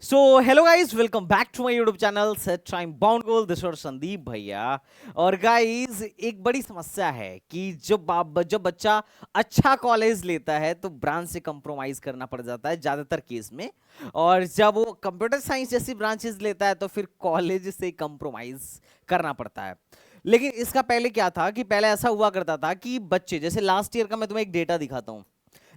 So hello guys, welcome back to my YouTube channel set time bound goal. This और संदीप भैया। और guys, एक बड़ी समस्या है कि जब बच्चा अच्छा कॉलेज लेता है तो ब्रांच से कंप्रोमाइज करना पड़ जाता है ज्यादातर केस में। और जब वो कंप्यूटर साइंस जैसी ब्रांचेस लेता है तो फिर कॉलेज से कंप्रोमाइज करना पड़ता है। लेकिन इसका पहले क्या था कि पहले ऐसा हुआ करता था कि बच्चे, जैसे लास्ट ईयर का मैं तुम्हें एक डेटा दिखाता हूँ।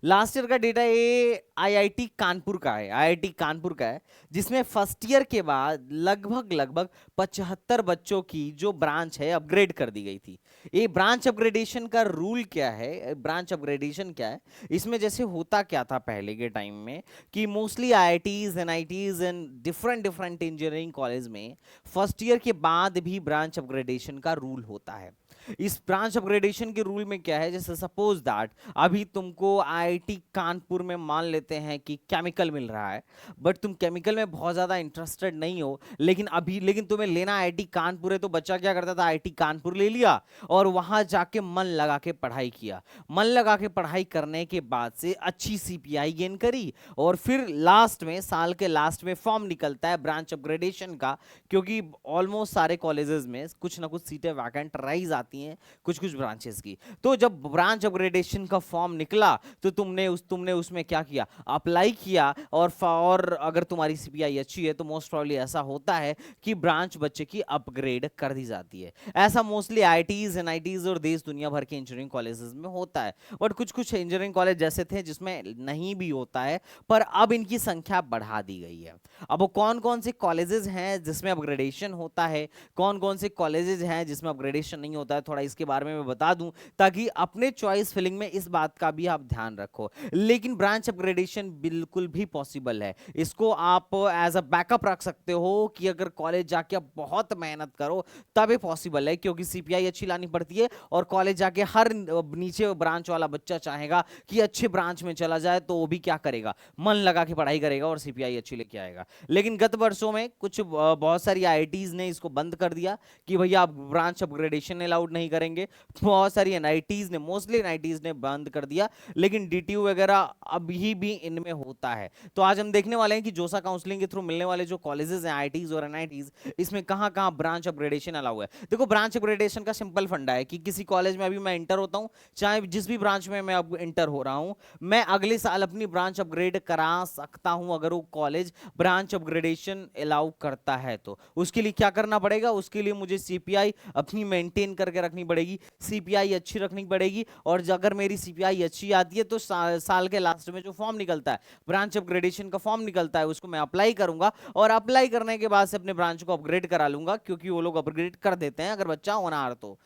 लास्ट ईयर का डेटा ये आईआईटी कानपुर का है, जिसमें फर्स्ट ईयर के बाद लगभग लगभग 75 बच्चों की जो ब्रांच है अपग्रेड कर दी गई थी। ये ब्रांच अपग्रेडेशन का रूल क्या है, ब्रांच अपग्रेडेशन क्या है? इसमें जैसे होता क्या था पहले के टाइम में कि mostly IITs NITs and different different engineering college में फर्स्ट ईयर के बाद भी ब्रांच अपग्रेडेशन का रूल होता है। इस ब्रांच अपग्रेडेशन के रूल में क्या है, जैसे सपोज दैट अभी तुमको आईआईटी कानपुर में मान लेते हैं कि केमिकल मिल रहा है, बट तुम केमिकल में बहुत ज्यादा इंटरेस्टेड नहीं हो, लेकिन तुम्हें लेना आईआईटी कानपुर है। तो बच्चा क्या करता था, आईआईटी कानपुर ले लिया और वहां जाके मन लगा के पढ़ाई किया। मन लगा के पढ़ाई करने के बाद से अच्छी सीपीआई गेन करी और फिर लास्ट में, साल के लास्ट में फॉर्म निकलता है ब्रांच अपग्रेडेशन का, क्योंकि ऑलमोस्ट सारे कॉलेजेस में कुछ ना कुछ सीटें वैकेंट रही जाती हैं कुछ कुछ ब्रांचेस की। तो जब ब्रांच अपग्रेडेशन का फॉर्म निकला तो तुमने उसमें क्या किया, अप्लाई किया। और अगर तुम्हारी सीपीआई अच्छी है तो मोस्ट प्रॉब्ली ऐसा होता है कि ब्रांच बच्चे की अपग्रेड कर दी जाती है। ऐसा मोस्टली आईआईटीज एनआईटीज और देश दुनिया भर के इंजीनियरिंग कॉलेजेस में होता है। बट कुछ कुछ इंजीनियरिंग कॉलेज जैसे थे जिसमें नहीं भी होता है, पर अब इनकी संख्या बढ़ा दी गई है। अब वो कौन कौन से कॉलेजेस हैं जिसमें अपग्रेडेशन होता है, कौन कौन से कॉलेजेस हैं जिसमें अपग्रेडेशन नहीं होता है, थोड़ा इसके बारे में मैं बता दूं ताकि अपने चॉइस फिलिंग में इस बात का भी आप ध्यान रखो। लेकिन ब्रांच अपग्रेडेशन बिल्कुल भी पॉसिबल है। इसको आप एज अ बैकअप रख सकते हो कि अगर कॉलेज जाके आप बहुत मेहनत करो तब ये पॉसिबल है, क्योंकि सीपीआई अच्छी लानी पड़ती है और कॉलेज जाके हर नीचे ब्रांच वाला बच्चा चाहेगा कि अच्छे ब्रांच में चला जाए, तो वो भी क्या करेगा, मन लगा के पढ़ाई करेगा और सीपीआई अच्छी लेके आएगा। लेकिन गत वर्षों में कुछ बहुत सारी आईआईटीज ने इसको बंद कर दिया कि भैया आप ब्रांच अपग्रेडेशन अलाउड नहीं करेंगे। बहुत सारी एनआईटीज ने, मोस्टली एनआईटीज ने बंद कर दिया, लेकिन डीटीयू वगैरह अभी भी इनमें होता है। तो आज हम देखने वाले हैं कि जोसा काउंसलिंग के थ्रू मिलने वाले जो कॉलेजेस हैं आईआईटीज और एनआईटीज, इसमें कहां कहां ब्रांच अपग्रेडेशन अलाउ है। देखो, ब्रांच अपग्रेडेशन का सिंपल फंडा है कि किसी कॉलेज में अभी मैं इंटर होता हूं, चाहे जिस भी ब्रांच में मैं अब इंटर हो रहा हूं, मैं अगले साल अपनी ब्रांच अपग्रेड करा सकता हूं अगर वो कॉलेज ब्रांच अपग्रेडेशन अलाउ करता है। तो उसके लिए क्या करना पड़ेगा, उसके लिए मुझे सीपीआई अपनी मेंटेन करके रखनी पड़ेगी, सीपीआई अच्छी रखनी पड़ेगी। और अगर मेरी सीपीआई अच्छी आती है तो साल के लास्ट में जो फॉर्म निकलता है, ब्रांच अपग्रेडेशन का फॉर्म निकलता है, उसको मैं अप्लाई करूंगा और अप्लाई करने के बाद से अपने ब्रांच को अपग्रेड करा लूंगा, क्योंकि वो लोग अपग्रेड कर देते हैं अगर बच्चा होनहार तो।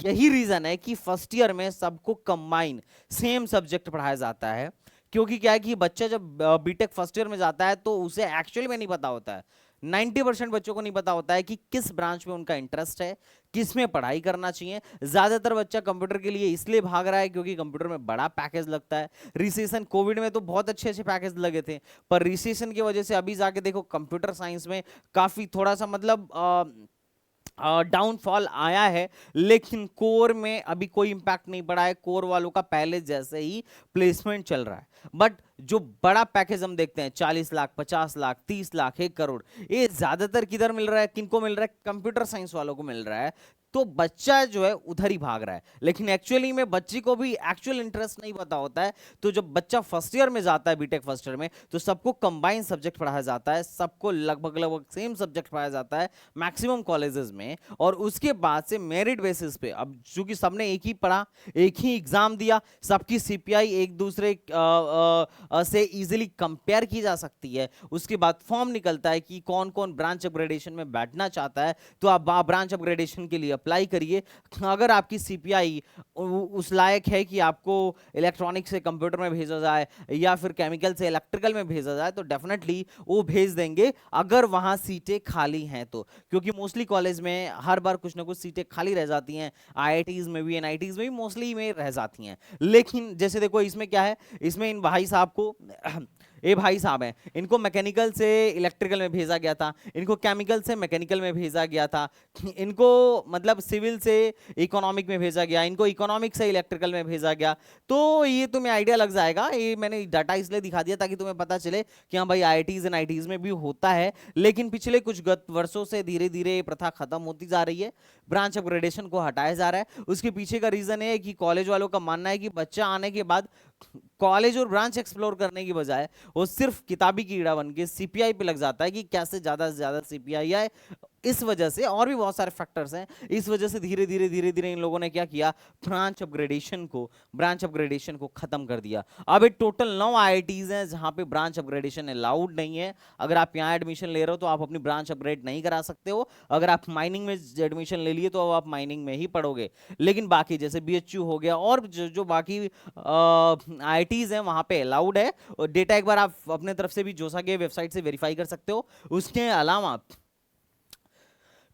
यही रीजन है कि फर्स्ट ईयर में सबको कंबाइन सेम सब्जेक्ट पढ़ाया जाता है। क्योंकि क्या है कि बच्चा जब बीटेक फर्स्ट ईयर में जाता है तो उसे एक्चुअली में नहीं पता होता है, 90% बच्चों को नहीं पता होता है कि किस ब्रांच में उनका इंटरेस्ट है, किस में पढ़ाई करना चाहिए। ज्यादातर बच्चा कंप्यूटर के लिए इसलिए भाग रहा है क्योंकि कंप्यूटर में बड़ा पैकेज लगता है। रिसेशन कोविड में तो बहुत अच्छे अच्छे पैकेज लगे थे, पर रिसेशन की वजह से अभी जाके देखो कंप्यूटर साइंस में काफी थोड़ा सा मतलब डाउनफॉल आया है। लेकिन कोर में अभी कोई इंपैक्ट नहीं पड़ा है, कोर वालों का पहले जैसे ही प्लेसमेंट चल रहा है। बट जो बड़ा पैकेज हम देखते हैं 40 लाख 50 लाख 30 लाख 1 करोड़, ये ज्यादातर किधर मिल रहा है, किनको मिल रहा है, कंप्यूटर साइंस वालों को मिल रहा है। तो बच्चा जो है उधर ही भाग रहा है, लेकिन एक्चुअली में बच्चे को भी एक्चुअल इंटरेस्ट नहीं पता होता है। तो जब बच्चा फर्स्ट ईयर में जाता है बीटेक फर्स्ट ईयर में, तो सबको कंबाइन सब्जेक्ट पढ़ाया जाता है, सबको लगभग लगभग सेम सब्जेक्ट पढ़ाया जाता है मैक्सिमम कॉलेजेस में। और उसके बाद से मेरिट बेसिस पे, अब चूंकि सबने एक ही पढ़ा, एक ही एग्जाम दिया, सबकी सीपीआई एक दूसरे से इजीली कंपेयर की जा सकती है। उसके बाद फॉर्म निकलता है कि कौन कौन ब्रांच अपग्रेडेशन में बैठना चाहता है, तो आप ब्रांच अपग्रेडेशन के लिए अप्लाई करिए। अगर आपकी सीपीआई उस लायक है कि आपको इलेक्ट्रॉनिक से कंप्यूटर में भेजा जाए या फिर केमिकल से इलेक्ट्रिकल में भेजा जाए, तो डेफिनेटली वो भेज देंगे अगर वहां सीटें खाली हैं तो। क्योंकि मोस्टली कॉलेज में हर बार कुछ ना कुछ सीटें खाली रह जाती हैं, आईआईटीज में भी एनआईटीज में भी मोस्टली में रह जाती हैं। लेकिन जैसे देखो इसमें क्या है, इसमें इन भाई साहब को ये भाई साहब हैं, इनको मैकेनिकल से इलेक्ट्रिकल में भेजा गया था, इनको केमिकल से मैकेनिकल में भेजा गया था, इनको मतलब सिविल से इकोनॉमिक में भेजा गया, इनको इकोनॉमिक से इलेक्ट्रिकल में भेजा गया। तो ये तुम्हें आइडिया लग जाएगा, ये मैंने डाटा इसलिए दिखा दिया ताकि तुम्हें पता चले कि हाँ भाई आईआईटीज एंड आईटीज में भी होता है, लेकिन पिछले कुछ गत वर्षों से धीरे धीरे ये प्रथा खत्म होती जा रही है, ब्रांच अपग्रेडेशन को हटाया जा रहा है। उसके पीछे का रीजन है कि कॉलेज वालों का मानना है कि बच्चा आने के बाद कॉलेज और ब्रांच एक्सप्लोर करने की बजाय वो सिर्फ किताबी कीड़ा बन के सीपीआई पे लग जाता है कि कैसे ज्यादा से ज्यादा सीपीआई आए। इस वजह से और भी बहुत सारे फैक्टर्स हैं, इस वजह से धीरे धीरे इन लोगों ने क्या किया, ब्रांच अपग्रेडेशन को खत्म कर दिया। अब एक टोटल 9 आईआईटीज हैं जहां पे ब्रांच अपग्रेडेशन अलाउड नहीं है। अगर आप यहाँ एडमिशन ले रहे हो तो आप अपनी ब्रांच अपग्रेड नहीं करा सकते हो। अगर आप माइनिंग में एडमिशन ले लिए तो आप माइनिंग में ही पढ़ोगे, लेकिन बाकी जैसे बीएचयू हो गया और जो बाकी आईआईटीज हैं वहां पे अलाउड है। और डेटा एक बार आप अपने तरफ से भी जोसा के वेबसाइट से वेरीफाई कर सकते हो। उसके अलावा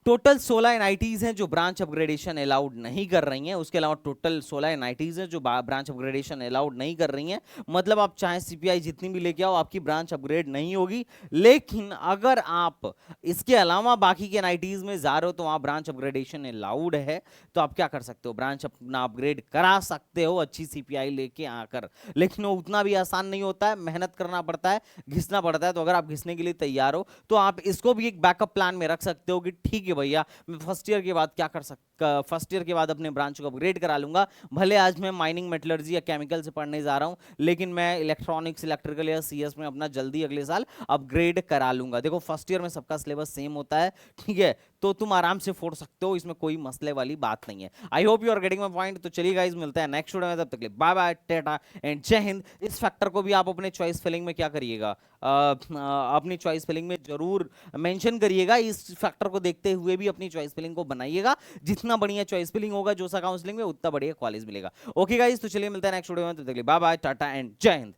टोटल 16 एनआईटीज हैं जो ब्रांच अपग्रेडेशन अलाउड नहीं कर रही हैं। उसके अलावा टोटल 16 एनआईटीज हैं जो ब्रांच अपग्रेडेशन अलाउड नहीं कर रही हैं। मतलब आप चाहे सीपीआई जितनी भी लेके आओ, आपकी ब्रांच अपग्रेड नहीं होगी। लेकिन अगर आप इसके अलावा बाकी के एनआईटीज में जा रहे हो तो वहां ब्रांच अपग्रेडेशन अलाउड है, तो आप क्या कर सकते हो, ब्रांच अपना अपग्रेड करा सकते हो अच्छी सीपीआई लेके आकर। लेकिन वो उतना भी आसान नहीं होता है, मेहनत करना पड़ता है, घिसना पड़ता है। तो अगर आप घिसने के लिए तैयार हो तो आप इसको भी एक बैकअप प्लान में रख सकते हो कि ठीक है भैया, मैं फर्स्ट ईयर के बाद क्या कर सकता, फर्स्ट ईयर के बाद अपने ब्रांच को अपग्रेड करा लूंगा। भले आज मैं माइनिंग, मेटलर्जी या केमिकल से पढ़ने जा रहा हूं, लेकिन मैं इलेक्ट्रॉनिक्स, इलेक्ट्रिकल या सीएस में अपना जल्दी अगले साल अपग्रेड करा लूंगा। देखो फर्स्ट ईयर में सबका सिलेबस सेम होता है, ठीक है, तो तुम आराम से फोड़ सकते हो, इसमें कोई मसले वाली बात नहीं है। I hope you are getting my point. तो चलिए गाइस, मिलते हैं नेक्स्ट वीडियो में, तब तक के लिए बाय बाय, टाटा एंड जय हिंद। इस फैक्टर को भी आप अपने चॉइस फिलिंग में क्या करिएगा, अपनी चॉइस फिलिंग में जरूर मेंशन करिएगा। इस फैक्टर को देखते हुए भी अपनी चॉइस फिलिंग को बनाइएगा। जितना बढ़िया चॉइस फिलिंग होगा जोसा काउंसलिंग में, उतना बढ़िया कॉलेज मिलेगा। ओके गाइस, तो चलिए मिलते हैं नेक्स्ट वीडियो में, तब तक के लिए बाय बाय, टाटा एंड जय हिंद।